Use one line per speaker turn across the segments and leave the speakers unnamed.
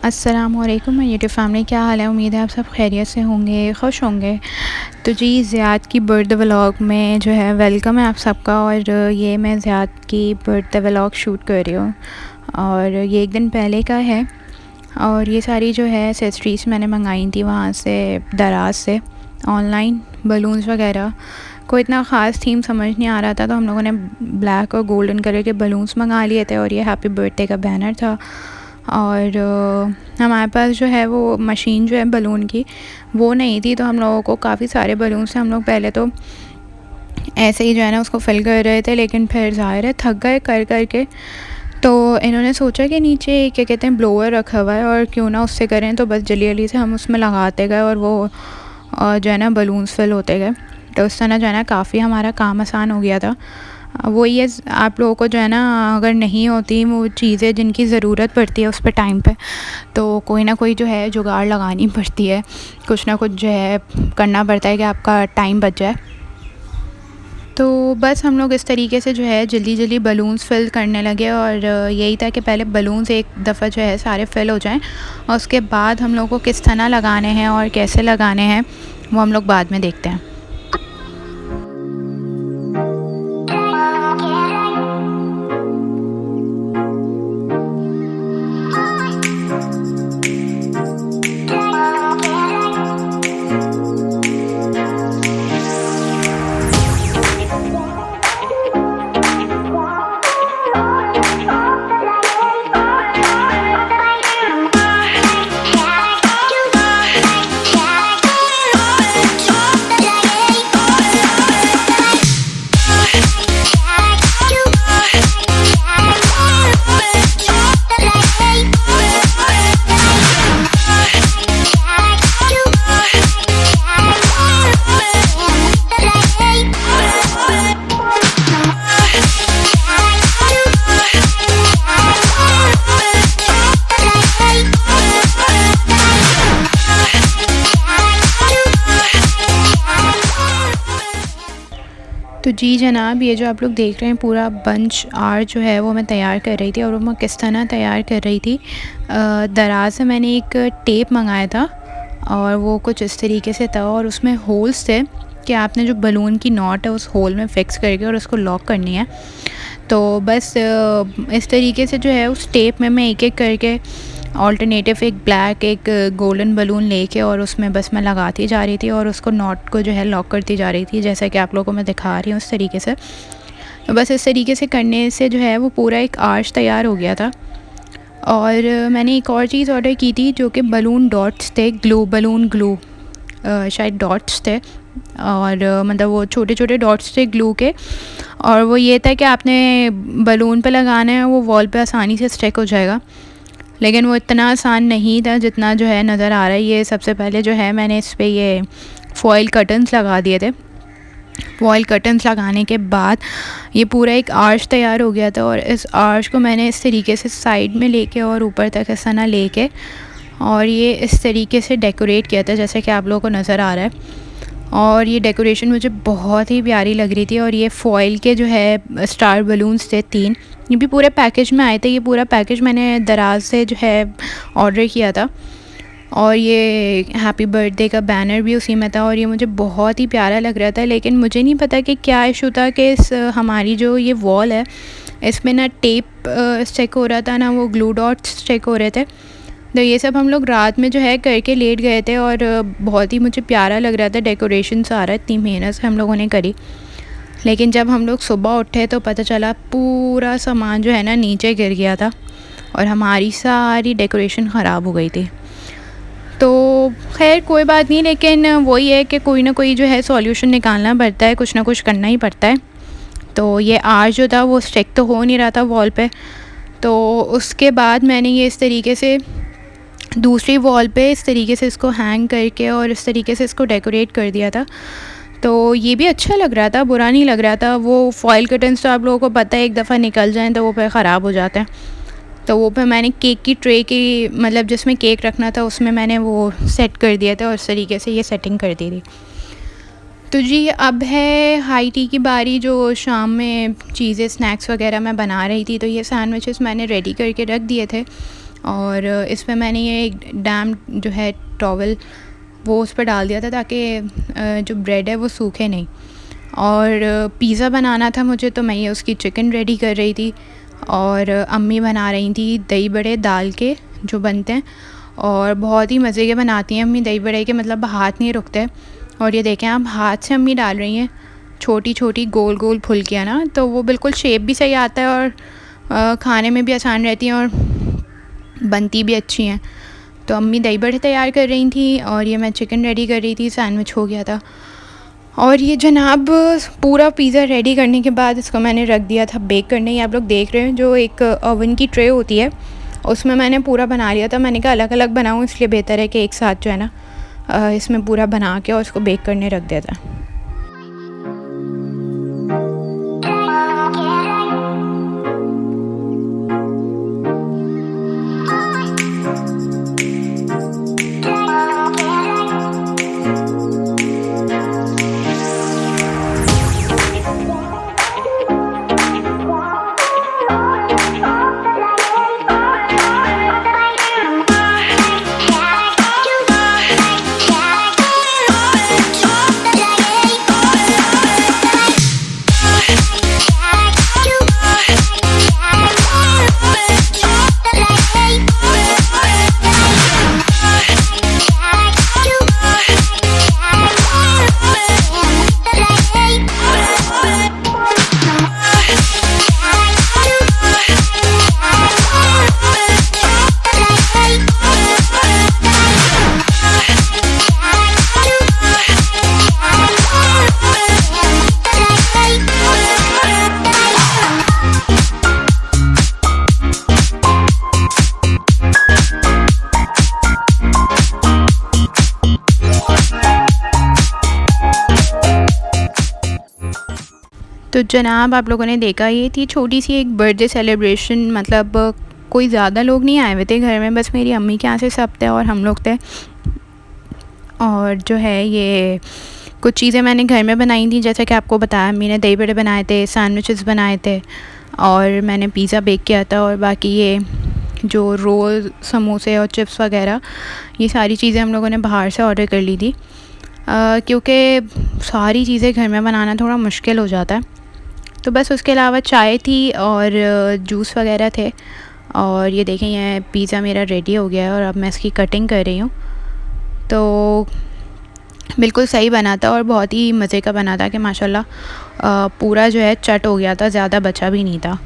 अस्सलामुअलैकुम my YouTube family, क्या हाल है। उम्मीद है आप सब खैरियत से होंगे, खुश होंगे। तो जी, ज़ियाद की बर्थडे व्लॉग में जो है वेलकम है आप सबका। और ये मैं ज़ियाद की बर्थडे व्लॉग शूट कर रही हूँ और ये एक दिन पहले का है। और ये सारी जो है एक्सेसरीज़ मैंने मंगाई थी वहाँ से, दराज से, ऑनलाइन। बलून्स वगैरह, कोई इतना ख़ास थीम समझ नहीं आ रहा था, तो हम लोगों ने ब्लैक और गोल्डन कलर के बलून्स मंगा लिए थे। और ये हैप्पी बर्थडे का बैनर था। और हमारे पास जो है वो मशीन जो है बलून की वो नहीं थी, तो हम लोगों को काफ़ी सारे बलून से हम लोग पहले तो ऐसे ही जो है ना उसको फिल कर रहे थे। लेकिन फिर ज़ाहिर है थक गए कर कर के, तो इन्होंने सोचा कि नीचे क्या कहते हैं ब्लोअर रखा हुआ है और क्यों ना उससे करें। तो बस जल्दी जल्दी से हम उसमें लगाते गए और वो जो है ना बलून्स फिल होते गए। तो उस तरह जो है ना काफ़ी हमारा काम आसान हो गया था। वो ये आप लोगों को जो है ना अगर नहीं होती वो चीज़ें जिनकी ज़रूरत पड़ती है उस पे टाइम पे, तो कोई ना कोई जो है जुगाड़ लगानी पड़ती है, कुछ ना कुछ जो है करना पड़ता है कि आपका टाइम बच जाए। तो बस हम लोग इस तरीके से जो है जल्दी जल्दी बलून्स फिल करने लगे। और यही था कि पहले बलून्स एक दफ़ा जो है सारे फिल हो जाएं और उसके बाद हम लोग को किस तरह लगाने हैं और कैसे लगाने हैं वो हम लोग बाद में देखते हैं। तो जी जनाब, ये जो आप लोग देख रहे हैं पूरा बंच आर्ट जो है वो मैं तैयार कर रही थी। और वो मैं किस तरह तैयार कर रही थी, दराज से मैंने एक टेप मंगाया था और वो कुछ इस तरीके से था और उसमें होल्स थे कि आपने जो बलून की नॉट है उस होल में फ़िक्स करके और उसको लॉक करनी है। तो बस इस तरीके से जो है उस टेप में मैं एक एक करके ऑल्टरनेटिव एक ब्लैक एक गोल्डन बलून लेके और उसमें बस मैं लगाती जा रही थी और उसको नॉट को जो है लॉक करती जा रही थी, जैसा कि आप लोगों को मैं दिखा रही हूँ उस तरीके से। तो बस इस तरीके से करने से जो है वो पूरा एक आर्च तैयार हो गया था। और मैंने एक और चीज़ ऑर्डर की थी जो कि बलून डॉट्स थे, ग्लू बलून ग्लू, शायद डॉट्स थे। और मतलब वो छोटे छोटे डॉट्स थे ग्लू के। और वो ये था कि आपने बलून पे लगाना है, वो वॉल पे आसानी से स्टिक हो जाएगा। लेकिन वो इतना आसान नहीं था जितना जो है नज़र आ रहा है। ये सबसे पहले जो है मैंने इस पे ये फॉइल कर्टन्स लगा दिए थे। फॉइल कर्टन्स लगाने के बाद ये पूरा एक आर्च तैयार हो गया था। और इस आर्च को मैंने इस तरीके से साइड में लेके और ऊपर तक इस तरह लेके और ये इस तरीके से डेकोरेट किया था जैसे कि आप लोगों को नज़र आ रहा है। और ये डेकोरेशन मुझे बहुत ही प्यारी लग रही थी। और ये फॉइल के जो है स्टार बलून्स थे 3, ये भी पूरे पैकेज में आए थे। ये पूरा पैकेज मैंने दराज से जो है ऑर्डर किया था। और ये हैप्पी बर्थडे का बैनर भी उसी में था और ये मुझे बहुत ही प्यारा लग रहा था। लेकिन मुझे नहीं पता कि क्या इशू था कि इस हमारी जो ये वॉल है इसमें ना टेप स्टिक हो रहा था, ना वो ग्लू डॉट्स स्टिक हो रहे थे। तो ये सब हम लोग रात में जो है करके लेट गए थे और बहुत ही मुझे प्यारा लग रहा था डेकोरेशन सारा, इतनी मेहनत से हम लोगों ने करी। लेकिन जब हम लोग सुबह उठे तो पता चला पूरा सामान जो है ना नीचे गिर गया था और हमारी सारी डेकोरेशन ख़राब हो गई थी। तो खैर कोई बात नहीं, लेकिन वही है कि कोई ना कोई जो है सॉल्यूशन निकालना पड़ता है, कुछ ना कुछ करना ही पड़ता है। तो ये आर्च जो था वो स्टिक तो हो नहीं रहा था वॉल पे। तो उसके बाद मैंने ये इस तरीके से दूसरी वॉल पे इस तरीके से इसको हैंग करके और इस तरीके से इसको डेकोरेट कर दिया था। तो ये भी अच्छा लग रहा था, बुरा नहीं लग रहा था। वो फॉइल कर्टन्स तो आप लोगों को पता है एक दफ़ा निकल जाएं तो वो फिर ख़राब हो जाते हैं। तो वो फिर मैंने केक की ट्रे की मतलब जिसमें केक रखना था उसमें मैंने वो सेट कर दिया था और इस तरीके से ये सेटिंग कर दी थी। तो जी अब है हाई टी की बारी, जो शाम में चीज़ें स्नैक्स वगैरह मैं बना रही थी। तो ये सैंडविचेस मैंने रेडी करके रख दिए थे और इसमें मैंने ये एक डैम जो है टॉवल वो उस पर डाल दिया था ताकि जो ब्रेड है वो सूखे नहीं। और पिज़्ज़ा बनाना था मुझे, तो मैं ये उसकी चिकन रेडी कर रही थी और अम्मी बना रही थी दही बड़े दाल के जो बनते हैं, और बहुत ही मज़े के बनाती हैं अम्मी दही बड़े के, मतलब हाथ नहीं रुकते। और ये देखें आप, हाथ से अम्मी डाल रही हैं छोटी छोटी गोल गोल फुल्कियाँ ना, तो वो बिल्कुल शेप भी सही आता है और खाने में भी आसान रहती हैं और बनती भी अच्छी हैं। तो अम्मी दही बड़े तैयार कर रही थी और ये मैं चिकन रेडी कर रही थी, सैंडविच हो गया था। और ये जनाब पूरा पिज़्ज़ा रेडी करने के बाद इसको मैंने रख दिया था बेक करने। ये आप लोग देख रहे हैं जो एक ओवन की ट्रे होती है उसमें मैंने पूरा बना लिया था। मैंने कहा अलग अलग बनाऊँ, इसलिए बेहतर है कि एक साथ जो है ना इसमें पूरा बना के और उसको बेक करने रख दिया था। तो जनाब आप लोगों ने देखा, ये थी छोटी सी एक बर्थडे सेलिब्रेशन। मतलब कोई ज़्यादा लोग नहीं आए हुए थे घर में, बस मेरी अम्मी के यहाँ से सब थे और हम लोग थे। और जो है ये कुछ चीज़ें मैंने घर में बनाई थी, जैसे कि आपको बताया अम्मी ने दही बड़े बनाए थे, सैंडविचेस बनाए थे और मैंने पिज़्ज़ा बेक किया था। और बाकी ये जो रोल, समोसे और चिप्स वगैरह, ये सारी चीज़ें हम लोगों ने बाहर से ऑर्डर कर ली थी क्योंकि सारी चीज़ें घर में बनाना थोड़ा मुश्किल हो जाता है। तो बस उसके अलावा चाय थी और जूस वगैरह थे। और ये देखें, ये पिज़्ज़ा मेरा रेडी हो गया है और अब मैं इसकी कटिंग कर रही हूँ। तो बिल्कुल सही बना था और बहुत ही मज़े का बना था कि माशाल्लाह पूरा जो है चट हो गया था, ज़्यादा बचा भी नहीं था।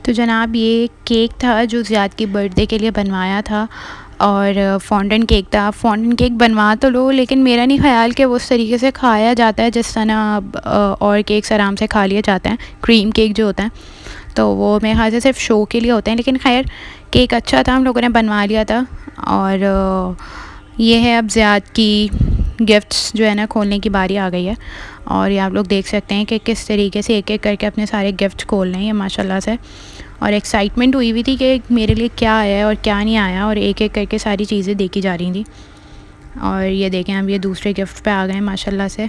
तो जनाब ये केक था जो ज़ियाद की बर्थडे के लिए बनवाया था और फॉन्डन केक था। फॉन्डन केक बनवा तो लो, लेकिन मेरा नहीं ख़्याल कि वो उस तरीके से खाया जाता है जिस तरह और केक्स आराम से खा लिए जाते हैं। क्रीम केक जो होता है तो वो मेरे ख्याल से सिर्फ शो के लिए होते हैं, लेकिन खैर केक अच्छा था, हम लोगों ने बनवा लिया था। और ये है अब ज़ियाद की गिफ्ट्स जो है ना खोलने की बारी आ गई है। और ये आप लोग देख सकते हैं कि किस तरीके से एक एक करके अपने सारे गिफ्ट खोल रहे हैं माशाल्लाह से। और एक्साइटमेंट हुई हुई थी कि मेरे लिए क्या आया है और क्या नहीं आया, और एक एक करके सारी चीज़ें देखी जा रही थी। और ये देखें अब ये दूसरे गिफ्ट पे आ गए माशाल्लाह से।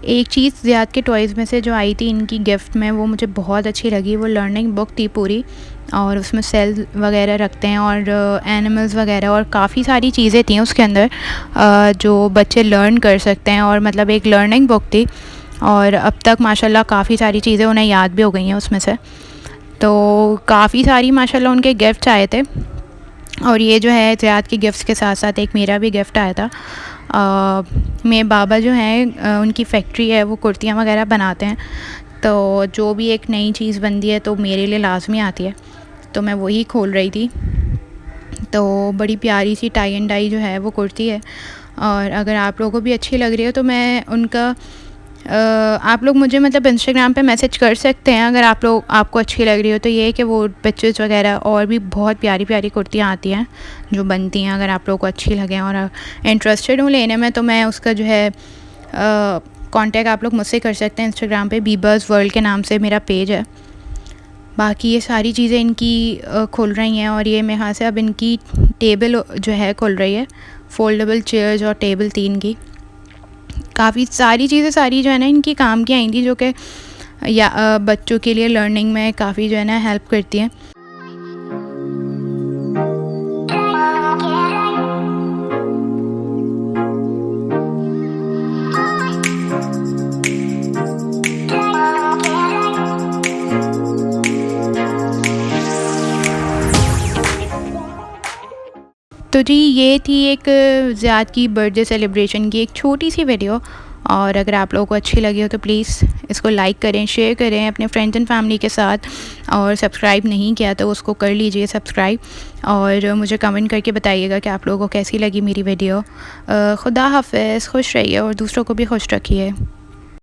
एक चीज़ ज़ियाद के टॉयज़ में से जो आई थी इनकी गिफ्ट में, वो मुझे बहुत अच्छी लगी। वो लर्निंग बुक थी पूरी, और उसमें सेल वगैरह रखते हैं और एनिमल्स वगैरह और काफ़ी सारी चीज़ें थी उसके अंदर जो बच्चे लर्न कर सकते हैं। और मतलब एक लर्निंग बुक थी, और अब तक माशाल्लाह काफ़ी सारी चीज़ें उन्हें याद भी हो गई हैं उसमें से। तो काफ़ी सारी माशाल्लाह उनके गिफ्ट्स आए थे। और ये जो है ज़ियाद के गिफ्ट्स के साथ साथ एक मेरा भी गिफ्ट आया था। मेरे बाबा जो हैं उनकी फैक्ट्री है, वो कुर्तियाँ वगैरह बनाते हैं। तो जो भी एक नई चीज़ बनती है तो मेरे लिए लाजमी आती है, तो मैं वही खोल रही थी। तो बड़ी प्यारी सी टाई एंड डाई जो है वो कुर्ती है, और अगर आप लोगों को भी अच्छी लग रही हो तो मैं उनका आप लोग मुझे मतलब इंस्टाग्राम पे मैसेज कर सकते हैं अगर आपको अच्छी लग रही हो। तो ये है कि वो पिक्चर्स वगैरह और भी बहुत प्यारी प्यारी कुर्तियाँ आती हैं जो बनती हैं। अगर आप लोगों को अच्छी लगें और इंटरेस्टेड हूँ लेने में, तो मैं उसका जो है कांटेक्ट आप लोग मुझसे कर सकते हैं इंस्टाग्राम पे। बीबर्स वर्ल्ड के नाम से मेरा पेज है। बाकी ये सारी चीज़ें इनकी खुल रही हैं, और ये मेरे ख्याल से अब इनकी टेबल जो है खुल रही है, फोल्डेबल चेयर्स और टेबल 3 की। काफ़ी सारी चीज़ें सारी जो है ना इनकी काम की आई थी, जो कि या बच्चों के लिए लर्निंग में काफ़ी जो है ना हेल्प करती हैं। तो जी ये थी एक ज़ियाद की बर्थडे सेलिब्रेशन की एक छोटी सी वीडियो, और अगर आप लोगों को अच्छी लगी हो तो प्लीज़ इसको लाइक करें, शेयर करें अपने फ्रेंड्स एंड फैमिली के साथ, और सब्सक्राइब नहीं किया तो उसको कर लीजिए सब्सक्राइब, और मुझे कमेंट करके बताइएगा कि आप लोगों को कैसी लगी मेरी वीडियो। खुदा हाफ़िज़, खुश रहिए और दूसरों को भी खुश रखिए।